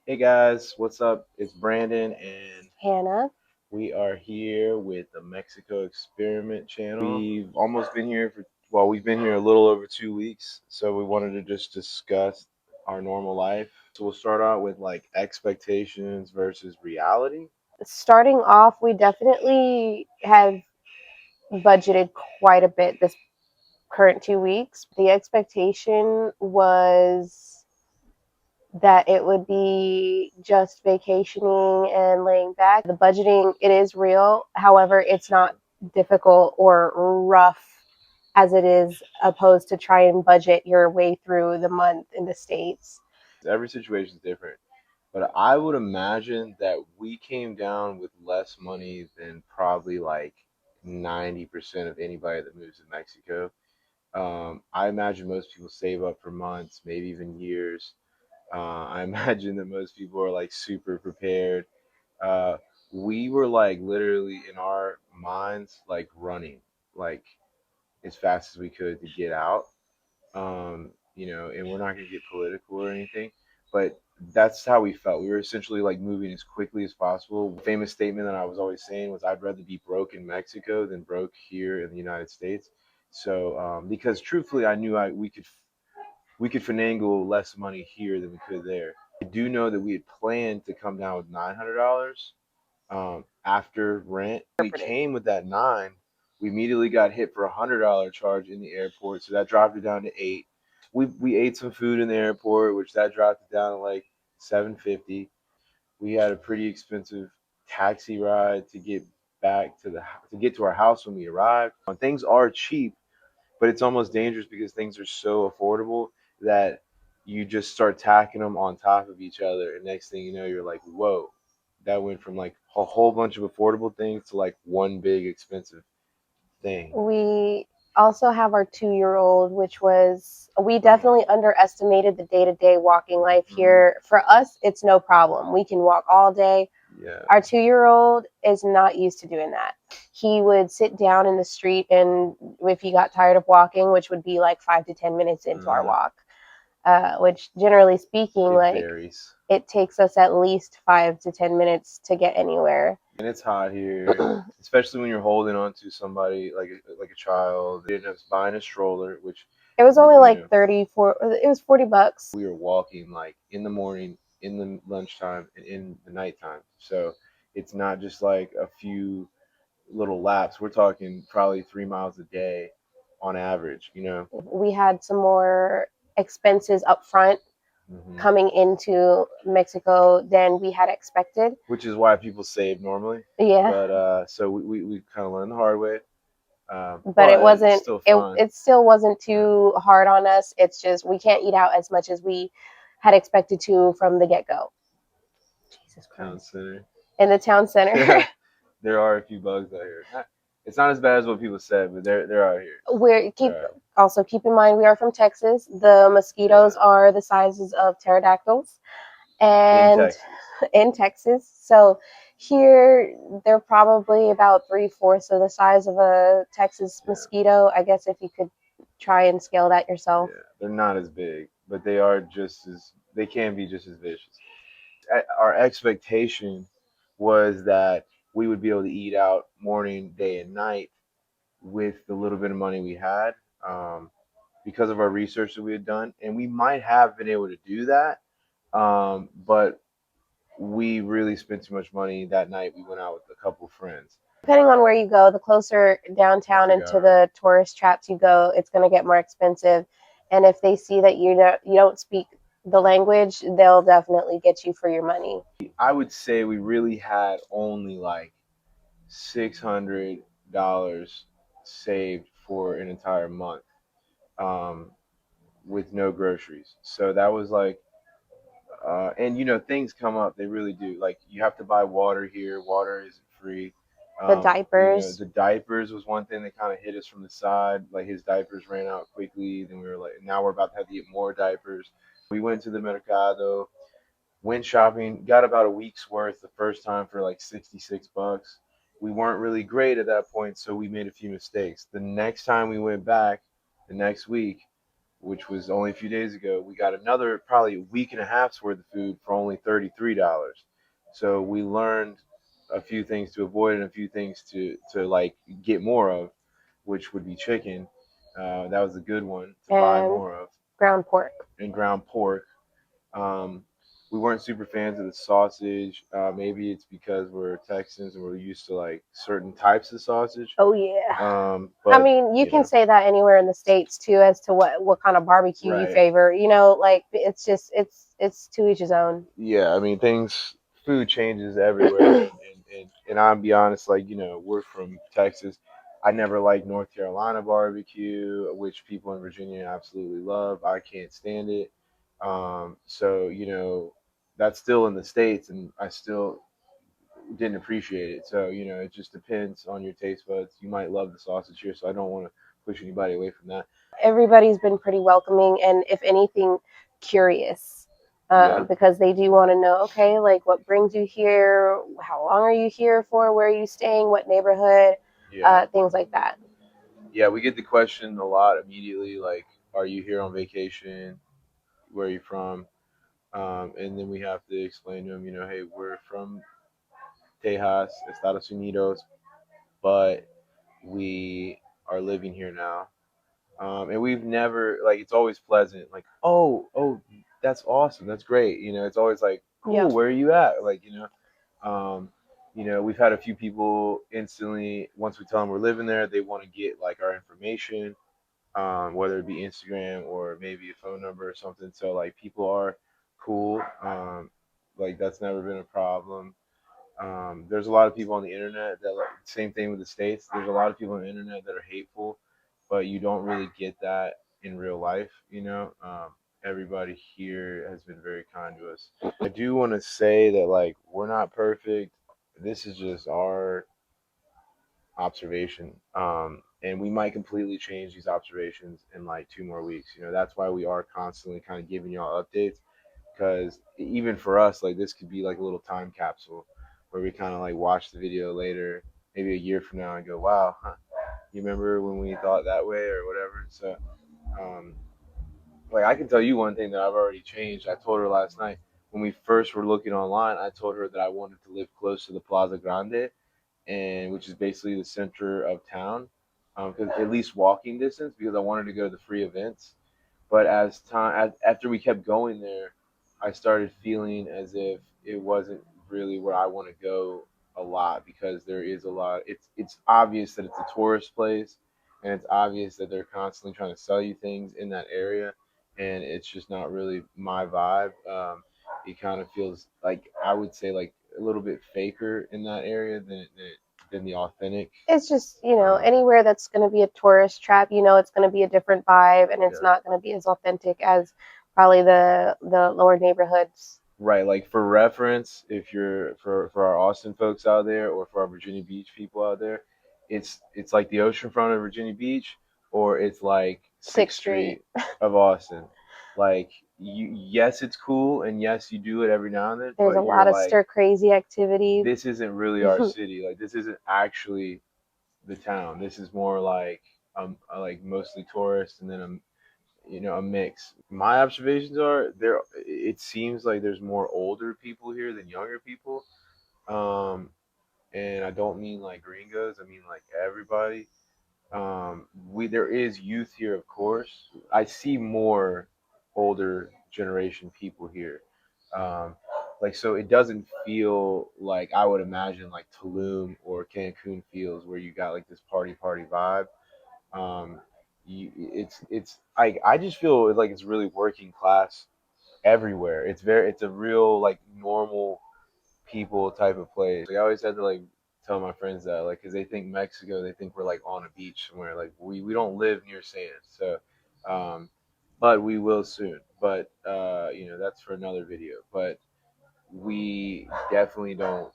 Hey guys, what's up? It's Brandon, and Hannah. we are here with the Mexico Experiment channel. We've almost been here we've been here a little over 2 weeks, so we wanted to just discuss our normal life. So we'll start out with like expectations versus reality. Starting off, we definitely have budgeted quite a bit this current 2 weeks. The expectation was that it would be just vacationing and laying back. The budgeting, it is real. However, it's not difficult or rough as it is opposed to try and budget your way through the month in the States. Every situation is different, but I would imagine that we came down with less money than probably like 90% of anybody that moves to Mexico. I imagine most people save up for months, maybe even years. I imagine that most people are like super prepared. Uh, we were like literally in our minds, like running like as fast as we could to get out. And we're not going to get political or anything, but that's how we felt. We were essentially like moving as quickly as possible. The famous statement that I was always saying was, "I'd rather be broke in Mexico than broke here in the United States." So, because truthfully, I knew we could finagle less money here than we could there. I do know that we had planned to come down with $900 after rent. We came with that nine. We immediately got hit for $100 charge in the airport, so that dropped it down to eight. We ate some food in the airport, which that dropped it down to like 750. We had a pretty expensive taxi ride to get back to get to our house when we arrived. Things are cheap, but it's almost dangerous because things are so affordable that you just start tacking them on top of each other, and next thing you know, you're like, whoa, that went from like a whole bunch of affordable things to like one big expensive thing. We also have our 2-year-old, which was, we definitely underestimated the day to day walking life here. For us, it's no problem. We can walk all day. Yeah. Our 2-year-old is not used to doing that. He would sit down in the street, and if he got tired of walking, which would be like 5 to 10 minutes into our walk, which generally speaking, It like varies. it takes us at least 5 to 10 minutes to get anywhere. And it's hot here, especially when you're holding on to somebody like a child. They ended up buying a stroller, which It was only you like know 34, it was $40. we were walking like in the morning, in the lunchtime, and in the nighttime. So it's not just like a few little laps. We're talking probably 3 miles a day on average. We had some more expenses up front Hmm. coming into Mexico than we had expected. Which is why people save normally. Yeah, But so we kind of learned the hard way. but it But it's wasn't. still It fun. it still wasn't Yeah. too hard on us. It's just we can't eat out as much as we had expected to from the get go. Jesus Town Christ! center. In the town center. There are a few bugs out here. It's not as bad as what people said, but they're out here. We're keep They're out Also keep in mind we are from Texas. The here. Yeah. mosquitoes are the sizes of pterodactyls, In and Texas. in Texas. So here they're probably about 3/4 of the size of a Texas Yeah. mosquito. I guess if you could try and scale that yourself. Yeah. They're not as big, but they can be just as vicious. Our expectation was that we would be able to eat out morning, day, and night with the little bit of money we had, um, because of our research that we had done, and we might have been able to do that, but we really spent too much money that night. We went out with a couple of friends. Depending on where you go, the closer I downtown forgot into already. the tourist traps you go, it's going to get more expensive. And if they see that you don't speak the language, they'll definitely get you for your money. I would say we really had only like $600 saved for an entire month, um, with no groceries. So that was like, and things come up. They really do. Like you have to buy water here. Water isn't free. The diapers. The diapers was one thing that kind of hit us from the side. Like his diapers ran out quickly. Then we were like, now we're about to have to get more diapers. We went to the mercado, went shopping, got about a week's worth the first time for like $66. We weren't really great at that point, so we made a few mistakes. The next time we went back, the next week, which was only a few days ago, we got another probably a week and a half's worth of food for only $33. So we learned a few things to avoid and a few things to like get more of, which would be chicken. That was a good one to buy and more of, ground pork. and ground pork. Um, we weren't super fans of the sausage. Maybe it's because we're Texans and we're used to like certain types of sausage. Oh yeah. I But mean, you you can know, say that anywhere in the states too, as to what kind of barbecue you right? favor. You know, like it's just it's to each his own. Yeah, I mean food changes everywhere, and I'll be honest, like we're from Texas. I never liked North Carolina barbecue, which people in Virginia absolutely love. I can't stand it. So that's still in the states, and I still didn't appreciate it. So it just depends on your taste buds. You might love the sausage here, so I don't want to push anybody away from that. Everybody's been pretty welcoming, and if anything, curious. Yeah, Because they do want to know, okay, like what brings you here? How long are you here for? Where are you staying? What neighborhood? yeah, Things like that. yeah. We get the question a lot immediately, like, "Are you here on vacation? Where are you from?" And then we have to explain to them, hey, we're from Tejas, Estados Unidos, but we are living here now. And we've never like it's always pleasant, like, oh, that's awesome, that's great. It's always like, Yeah. cool, where are you at? Like, um, we've had a few people instantly once we tell them we're living there, they want to get like our information, whether it be Instagram or maybe a phone number or something. So like people are cool. Like that's never been a problem. There's a lot of people on the internet that like, same thing with the states. There's a lot of people on the internet that are hateful, but you don't really get that in real life. Everybody here has been very kind to us. I do want to say that like we're not perfect. This is just our observation. And we might completely change these observations in like 2 more weeks. That's why we are constantly kind of giving y'all updates, because even for us, like this could be like a little time capsule where we kind of like watch the video later, maybe a year from now, and go, wow, huh, you remember when we thought that way or whatever. So, um, like I can tell you one thing that I've already changed. I told her last night when we first were looking online. I told her that I wanted to live close to the Plaza Grande, and which is basically the center of town, because at least walking distance, because I wanted to go to the free events. But after we kept going there, I started feeling as if it wasn't really where I want to go a lot, because there is a lot. It's obvious that it's a tourist place, and it's obvious that they're constantly trying to sell you things in that area, and it's just not really my vibe. It kind of feels like, I would say, like a little bit faker in that area than the authentic. It's just, Um, anywhere that's going to be a tourist trap, it's going to be a different vibe, and it's yeah. not going to be as authentic as probably the lower neighborhoods. Right, like for reference, if you're for our Austin folks out there, or for our Virginia Beach people out there, it's like the ocean front of Virginia Beach, or it's like Sixth Sixth Street. Street of Austin. Like yes, it's cool, and yes, you do it every now and then, There's a but you're lot of like, stir crazy activity. this isn't really our city. Like this isn't actually the town. This is more like mostly tourists, and then a mix. My observations are there. It seems like there's more older people here than younger people. Um, and I don't mean like gringos. I mean like everybody. We There is youth here, of course. I see more older generation people here. Um, like so, it doesn't feel like I would imagine like Tulum or Cancun feels, where you got like this party vibe. um, it's I just feel like it's really working class everywhere. It's a real like normal people type of place. Like I always had to like tell my friends that, like, because they think Mexico, they think we're like on a beach somewhere. Like we don't live near sand, so um, but we will soon. But that's for another video. But we definitely don't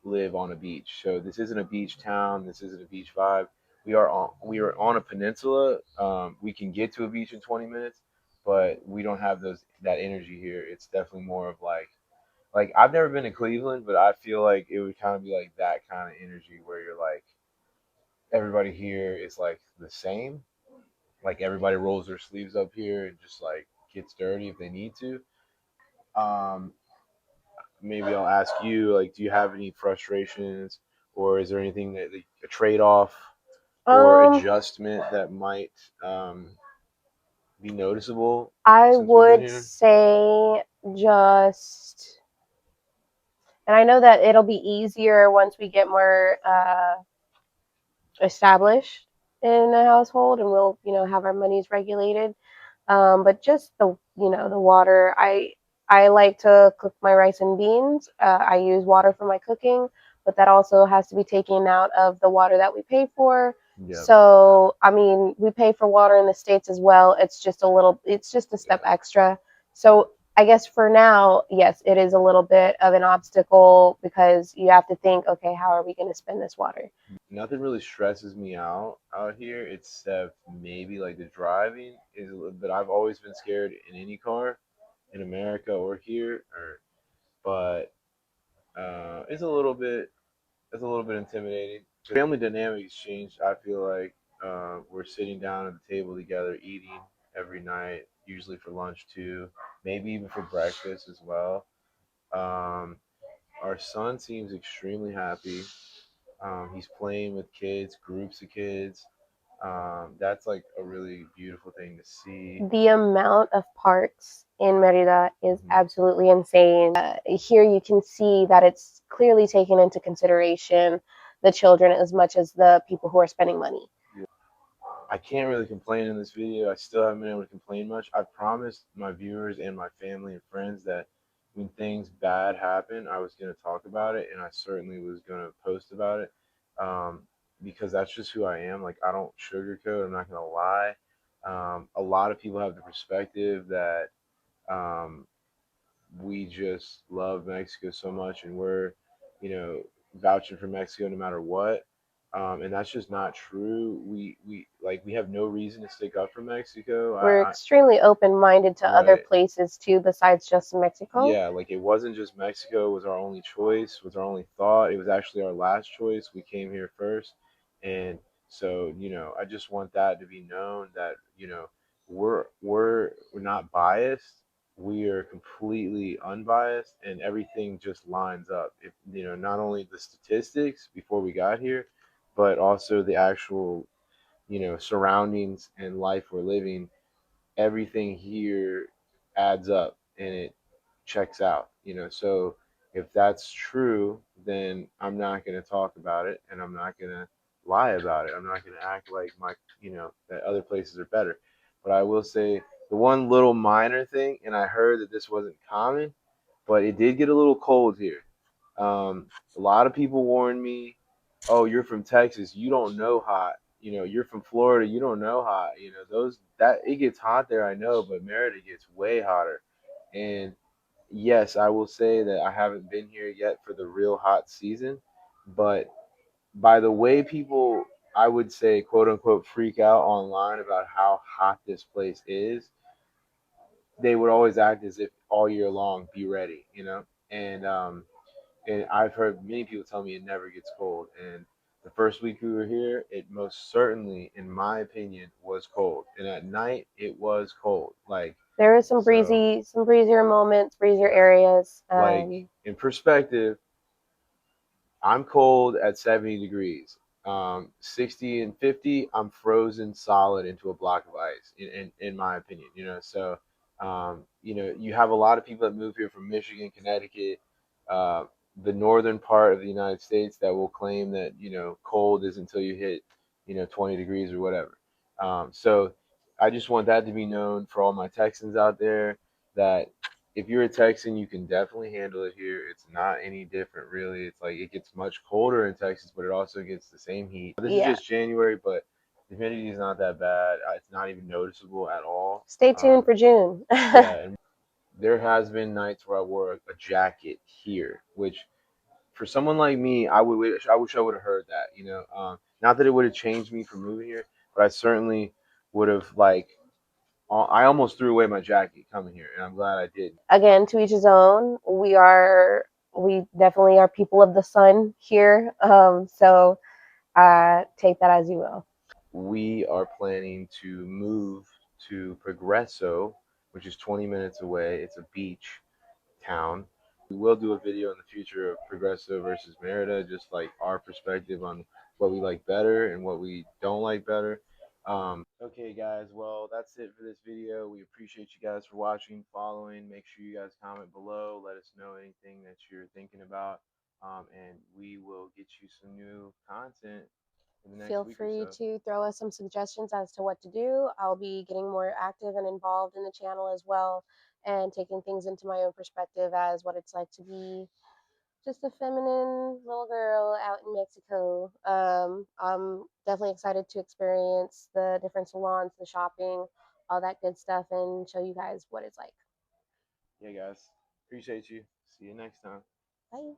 live on a beach. So this isn't a beach town. This isn't a beach vibe. We are on a peninsula. We can get to a beach in 20 minutes, but we don't have that energy here. It's definitely more of like I've never been to Cleveland, but I feel like it would kind of be like that kind of energy where you're like everybody here is like the same, like everybody rolls their sleeves up here and just like gets dirty if they need to. Um, Maybe I'll ask you, like, do you have any frustrations, or is there anything that a trade off or Um, adjustment that might um, be noticeable I since we've been would here? say just, and I know that it'll be easier once we get more established in the household and we'll, have our monies regulated. But just the water. I like to cook my rice and beans. I use water for my cooking, but that also has to be taken out of the water that we pay for. Yep. So, I mean, we pay for water in the States as well. It's just a step Yeah. extra. So, I guess for now, yes, it is a little bit of an obstacle because you have to think, okay, how are we going to spend this water? Nothing really stresses me out here except maybe like the driving is a little bit. I've always been scared in any car in America or here, but it's a little bit intimidating. The family dynamics changed. I feel like we're sitting down at the table together, eating every night, usually for lunch too, maybe even for breakfast as well. Um, our son seems extremely happy. He's playing with kids, groups of kids. That's like a really beautiful thing to see. The amount of parks in Merida is Mhm. absolutely insane. Here you can see that it's clearly taken into consideration the children as much as the people who are spending money. I can't really complain in this video. I still haven't been able to complain much. I promised my viewers and my family and friends that when things bad happen, I was going to talk about it, and I certainly was going to post about it, um, because that's just who I am. Like, I don't sugarcoat. I'm not going to lie. A lot of people have the perspective that um, we just love Mexico so much, and we're, you know, vouching for Mexico no matter what. And that's just not true. We have no reason to stick up for Mexico. We're extremely open minded to other Right. places too, besides just Mexico. Yeah, like it wasn't just Mexico was our only choice, was our only thought. It was actually our last choice. We came here first. And so, I just want that to be known that, we're not biased. We are completely unbiased and everything just lines up. If not only the statistics before we got here, but also the actual, surroundings and life we're living, everything here adds up and it checks out, So if that's true, then I'm not going to talk about it and I'm not going to lie about it. I'm not going to act like that other places are better. But I will say the one little minor thing, and I heard that this wasn't common, but it did get a little cold here. A lot of people warned me, "Oh, you're from Texas, you don't know hot. You're from Florida, you don't know hot. Those that it gets hot there, I know, but Merida gets way hotter." And yes, I will say that I haven't been here yet for the real hot season, but by the way people, I would say, quote unquote, freak out online about how hot this place is, they would always act as if all year long, be ready. And I've heard many people tell me it never gets cold. And the first week we were here, it most certainly, in my opinion, was cold. And at night, it was cold. Like, There is so, some breezier moments, breezier yeah. areas. Like, in perspective, I'm cold at 70 degrees. 60 and 50, I'm frozen solid into a block of ice, in my opinion. So, you have a lot of people that move here from Michigan, Connecticut, uh, the northern part of the United States that will claim that, cold is until you hit, 20 degrees or whatever. So I just want that to be known for all my Texans out there that if you're a Texan, you can definitely handle it here. It's not any different, really. It's like it gets much colder in Texas, but it also gets the same heat. This is Yeah. just January, but the humidity is not that bad. It's not even noticeable at all. Stay tuned for June. Yeah, and there has been nights where I wore a jacket here, which for someone like me, I wish I would have heard that. Not that it would have changed me from moving here, but I certainly would have like. I almost threw away my jacket coming here, and I'm glad I did. Again, to each his own. We definitely are people of the sun here. So take that as you will. we are planning to move to Progreso, which is 20 minutes away. It's a beach town. We will do a video in the future of Progreso versus Merida, just like our perspective on what we like better and what we don't like better. Okay, guys, well, that's it for this video. We appreciate you guys for watching, following. Make sure you guys comment below. Let us know anything that you're thinking about. And we will get you some new content in the next Feel week or free so. to throw us some suggestions as to what to do. I'll be getting more active and involved in the channel as well, and taking things into my own perspective as what it's like to be just a feminine little girl out in Mexico. I'm definitely excited to experience the different salons, the shopping, all that good stuff, and show you guys what it's like. Yeah, guys, appreciate you. See you next time. Bye.